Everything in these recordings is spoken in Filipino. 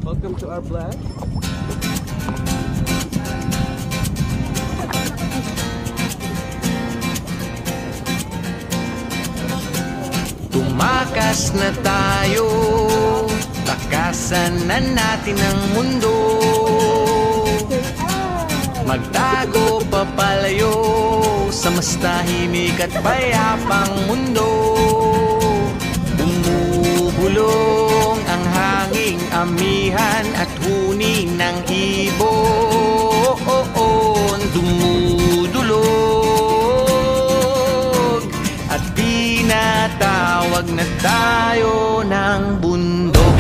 Welcome to our vlog. Tumakas na tayo, takasan na natin ang mundo. Magtago papalayo sa mas tahimik at payapang mundo. Bumubulong ang hanging amihan at huni ng ibon. Dumudulog at tinatawag na tayo ng bundok.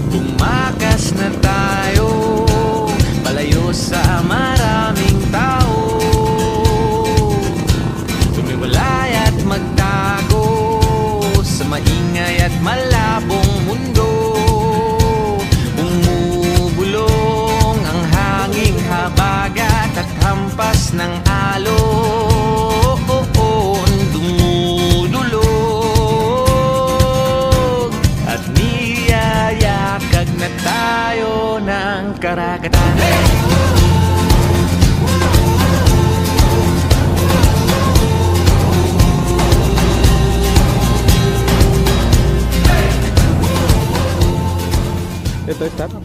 Tumakas na tayo, palayo sa maraming tao. Tumiwalay at magtago sa maingay at malabong mundo. Bumubulong ang hanging habagat at hampas ng alon. Dumudulog at niyayakag na tayo ng karagatan. Ito, stop.